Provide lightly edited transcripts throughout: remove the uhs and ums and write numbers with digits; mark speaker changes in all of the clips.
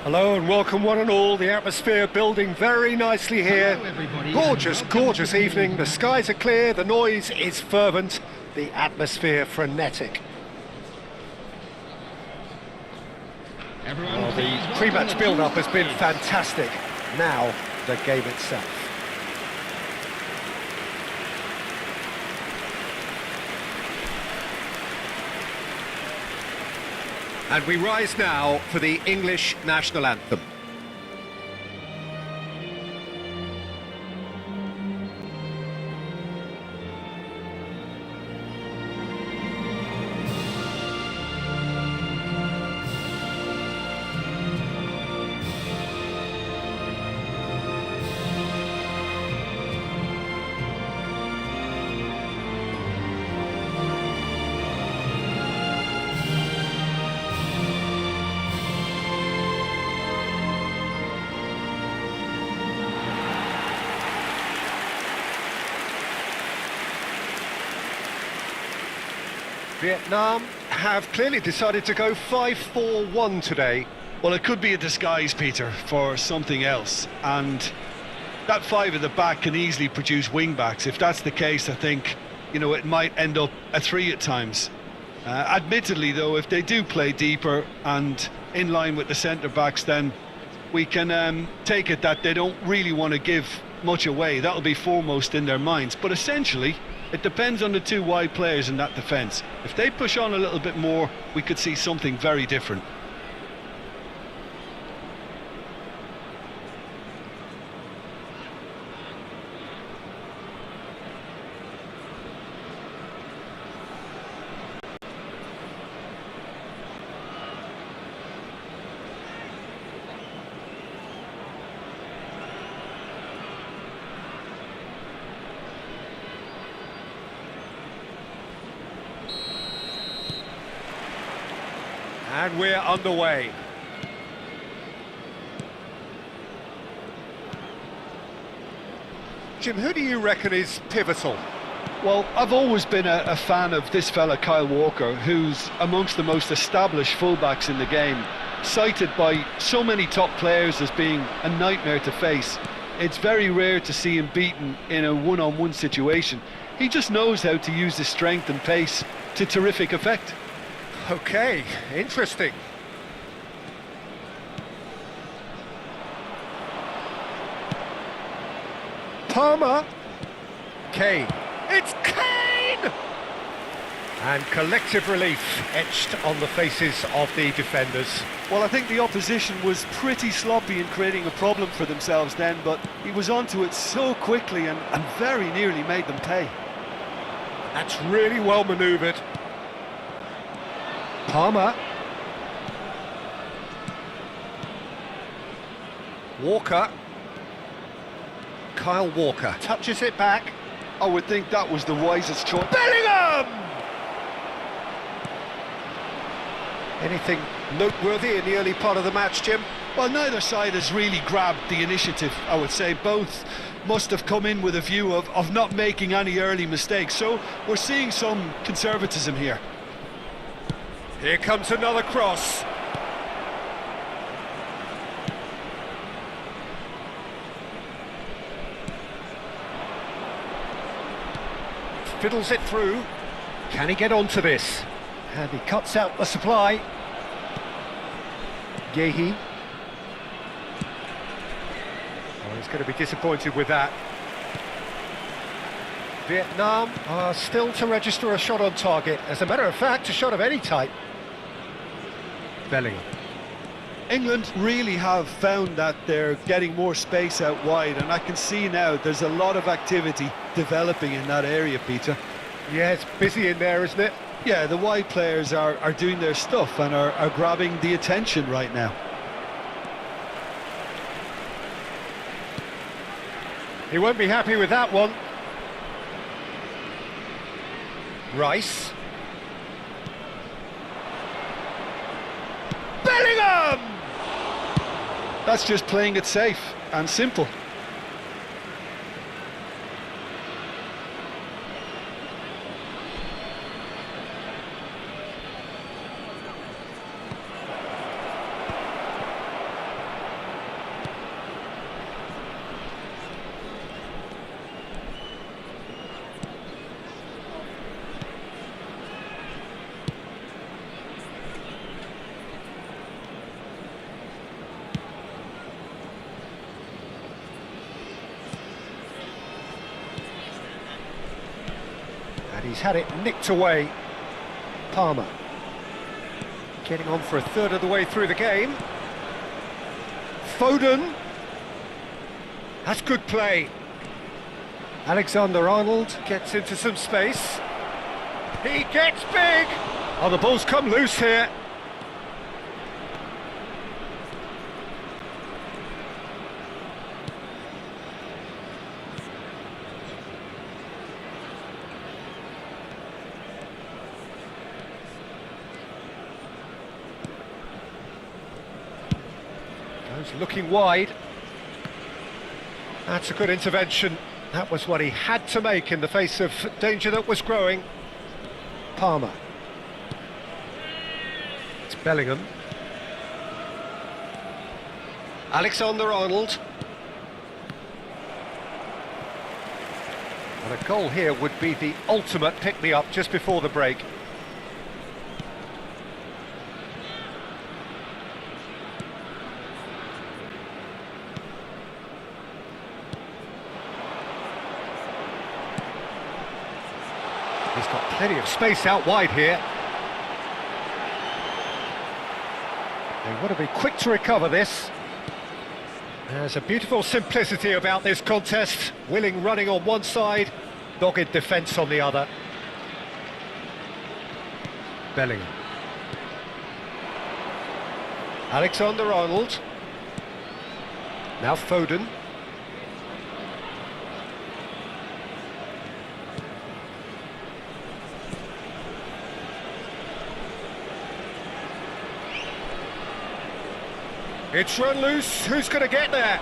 Speaker 1: Hello and welcome one and all. The atmosphere building very nicely here.
Speaker 2: Hello everybody.
Speaker 1: Gorgeous, gorgeous evening. The skies are clear, the noise is fervent, the atmosphere frenetic.
Speaker 2: Everyone,
Speaker 1: The
Speaker 2: please welcome
Speaker 1: pre-match
Speaker 2: the
Speaker 1: build-up has been
Speaker 2: teams.
Speaker 1: fantastic. Now, the game itself. And we rise now for the English national anthem. Vietnam have clearly decided to go 5-4-1 today.
Speaker 3: Well, it could be a disguise, Peter, for something else. And that five at the back can easily produce wing-backs. If that's the case, I think, it might end up a three at times. Admittedly, though, if they do play deeper and in line with the centre-backs, then we can take it that they don't really want to give much away. That'll be foremost in their minds. But essentially, it depends on the two wide players in that defence. If they push on a little bit more, we could see something very different.
Speaker 1: And we're underway. Jim, who do you reckon is pivotal?
Speaker 3: Well, I've always been a fan of this fella, Kyle Walker, who's amongst the most established fullbacks in the game, cited by so many top players as being a nightmare to face. It's very rare to see him beaten in a one-on-one situation. He just knows how to use his strength and pace to terrific effect.
Speaker 1: Okay, interesting. Palmer. Kane. It's Kane! And collective relief etched on the faces of the defenders.
Speaker 3: Well, I think the opposition was pretty sloppy in creating a problem for themselves then, but he was onto it so quickly and very nearly made them pay.
Speaker 1: That's really well manoeuvred. Palmer. Walker. Kyle Walker touches it back.
Speaker 3: I would think that was the wisest choice.
Speaker 1: Bellingham! Anything noteworthy in the early part of the match, Jim?
Speaker 3: Well, neither side has really grabbed the initiative, I would say. Both must have come in with a view of not making any early mistakes. So we're seeing some conservatism here.
Speaker 1: Here comes another cross. Fiddles it through. Can he get onto this? And he cuts out the supply. Yehi. Oh, he's going to be disappointed with that. Vietnam are still to register a shot on target. As a matter of fact, a shot of any type. Bellingham.
Speaker 3: England really have found that they're getting more space out wide, and I can see now there's a lot of activity developing in that area, Peter.
Speaker 1: Yeah, it's busy in there, isn't it?
Speaker 3: Yeah, the wide players are doing their stuff and are grabbing the attention right now.
Speaker 1: He won't be happy with that one. Rice. Bellingham!
Speaker 3: That's just playing it safe and simple.
Speaker 1: He's had it nicked away. Palmer. Getting on for a third of the way through the game. Foden. That's good play. Alexander-Arnold gets into some space. He gets big! Oh, the ball's come loose here. Goes looking wide. That's a good intervention. That was what he had to make in the face of danger that was growing. Palmer. It's Bellingham. Alexander-Arnold. And a goal here would be the ultimate pick-me-up just before the break. He's got plenty of space out wide here. They want to be quick to recover this. There's a beautiful simplicity about this contest. Willing running on one side, dogged defence on the other. Bellingham. Alexander-Arnold. Now Foden. It's run loose, who's going to get there?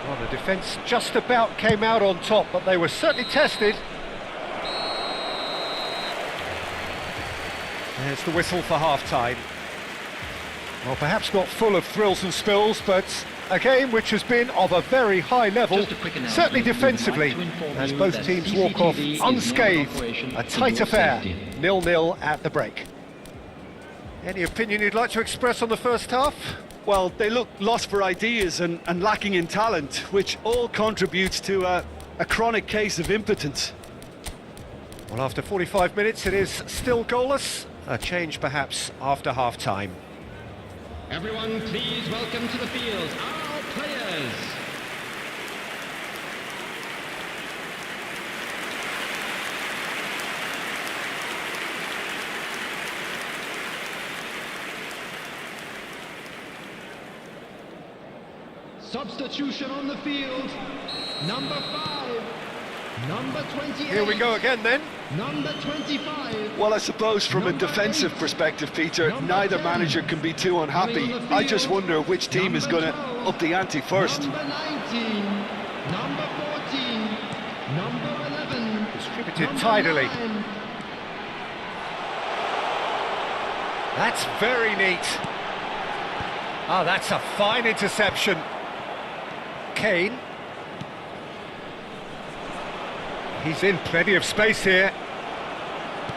Speaker 1: Well, the defence just about came out on top, but they were certainly tested. There's the whistle for half-time. Well, perhaps not full of thrills and spills, but a game which has been of a very high level, certainly defensively, as both teams walk off unscathed. A tight affair, 0-0 at the break. Any opinion you'd like to express on the first half?
Speaker 3: Well, they look lost for ideas and lacking in talent, which all contributes to a chronic case of impotence.
Speaker 1: Well, after 45 minutes, it is still goalless. A change, perhaps, after half-time.
Speaker 2: Everyone, please welcome to the field our players. Substitution on the field. Number 5. Number 28.
Speaker 1: Here we go again then.
Speaker 2: Number 25.
Speaker 3: Well, I suppose from a defensive perspective, Peter, neither manager can be too unhappy. I just wonder which team is going to up the ante first.
Speaker 2: Number 19. Number 14. Number 11.
Speaker 1: Distributed
Speaker 2: Number
Speaker 1: tidily.
Speaker 2: 9.
Speaker 1: That's very neat. Oh, that's a fine interception. Kane. He's in plenty of space here.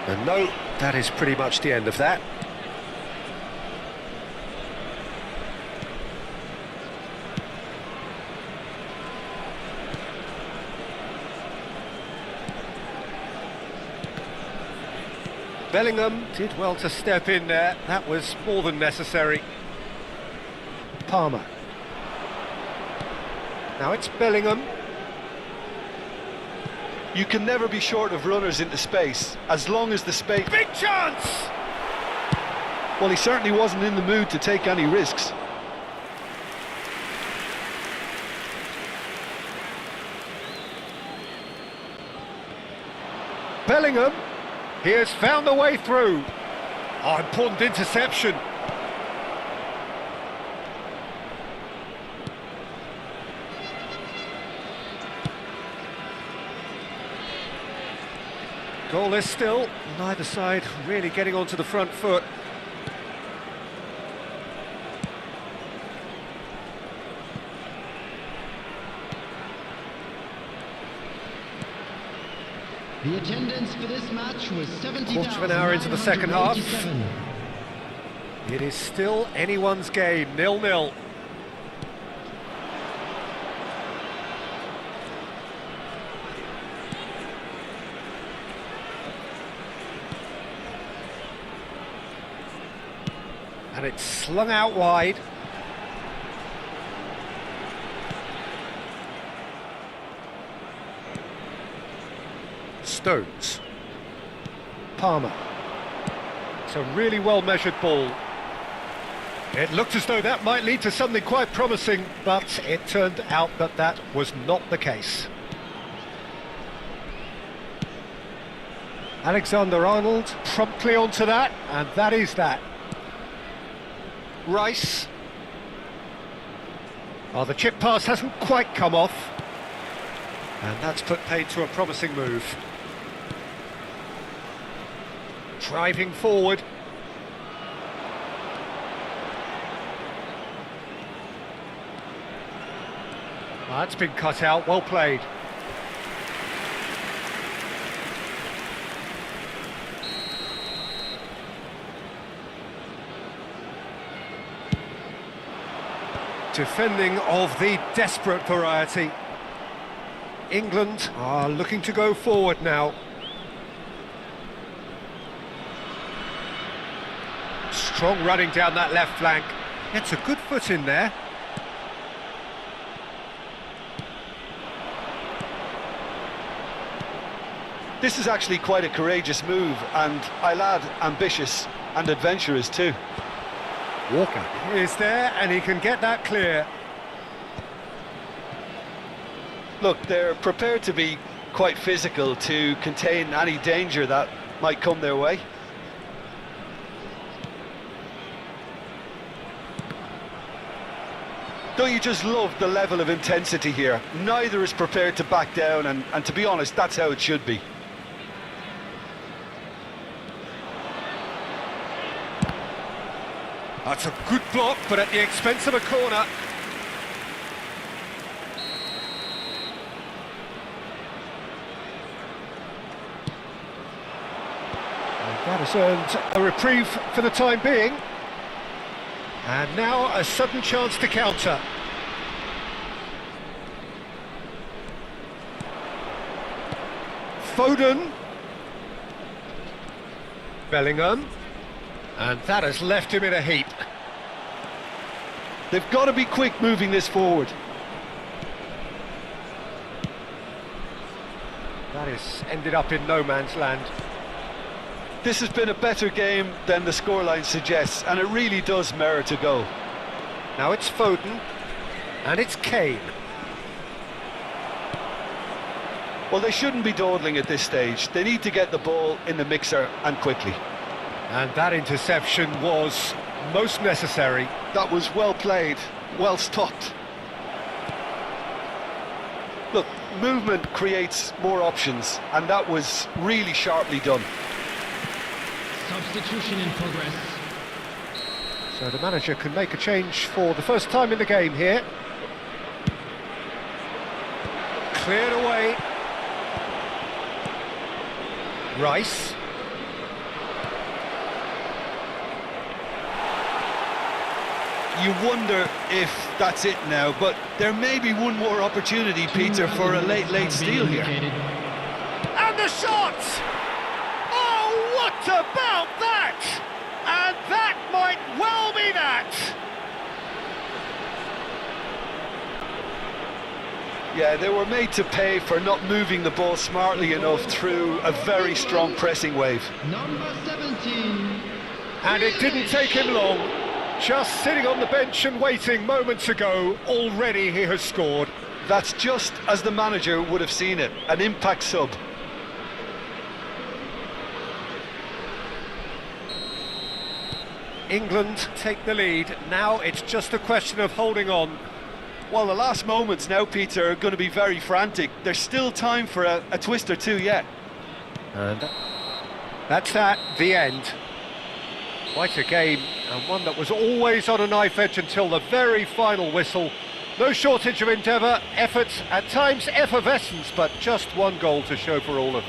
Speaker 1: And no, that is pretty much the end of that. Bellingham did well to step in there. That was more than necessary. Palmer. Now it's Bellingham.
Speaker 3: You can never be short of runners into space, as long as the space...
Speaker 1: Big chance!
Speaker 3: Well, he certainly wasn't in the mood to take any risks.
Speaker 1: Bellingham, he has found a way through. Oh, important interception. Goalless still, neither side really getting onto the front foot.
Speaker 2: The attendance for this match was 70,947.
Speaker 1: Quarter of an hour into the second half. It is still anyone's game, 0-0. And it's slung out wide. Stones. Palmer. It's a really well-measured ball. It looked as though that might lead to something quite promising, but it turned out that that was not the case. Alexander-Arnold promptly onto that, and that is that. Rice. Oh, the chip pass hasn't quite come off. And that's put paid to a promising move. Driving forward. That's been cut out, well played. Defending of the desperate variety. England are looking to go forward now. Strong running down that left flank. It's a good foot in there.
Speaker 3: This is actually quite a courageous move, and I'll add ambitious and adventurous too.
Speaker 1: Walker is there, and he can get that clear.
Speaker 3: Look, they're prepared to be quite physical to contain any danger that might come their way. Don't you just love the level of intensity here? Neither is prepared to back down, and to be honest, that's how it should be.
Speaker 1: That's a good block, but at the expense of a corner. And that has earned a reprieve for the time being. And now a sudden chance to counter. Foden. Bellingham. And that has left him in a heap.
Speaker 3: They've got to be quick moving this forward.
Speaker 1: That has ended up in no man's land.
Speaker 3: This has been a better game than the scoreline suggests, and it really does merit a go.
Speaker 1: Now it's Foden, and it's Kane.
Speaker 3: Well, they shouldn't be dawdling at this stage. They need to get the ball in the mixer, and quickly.
Speaker 1: And that interception was most necessary.
Speaker 3: That was well played, well stopped. Look, movement creates more options, and that was really sharply done.
Speaker 2: Substitution in progress.
Speaker 1: So the manager can make a change for the first time in the game here. Cleared away. Rice.
Speaker 3: You wonder if that's it now, but there may be one more opportunity, Peter, for a late steal here.
Speaker 1: And the shot! Oh, what about that? And that might well be that!
Speaker 3: Yeah, they were made to pay for not moving the ball smartly enough through a very strong pressing wave.
Speaker 2: Number 17.
Speaker 1: And it didn't take him long. Just sitting on the bench and waiting moments ago, already he has scored.
Speaker 3: That's just as the manager would have seen it, an impact sub.
Speaker 1: England take the lead. Now it's just a question of holding on.
Speaker 3: Well, the last moments now, Peter, are going to be very frantic. There's still time for a twist or two yet.
Speaker 1: And that's that, the end. Quite a game, and one that was always on a knife edge until the very final whistle. No shortage of endeavour, effort, at times effervescence, but just one goal to show for all of that.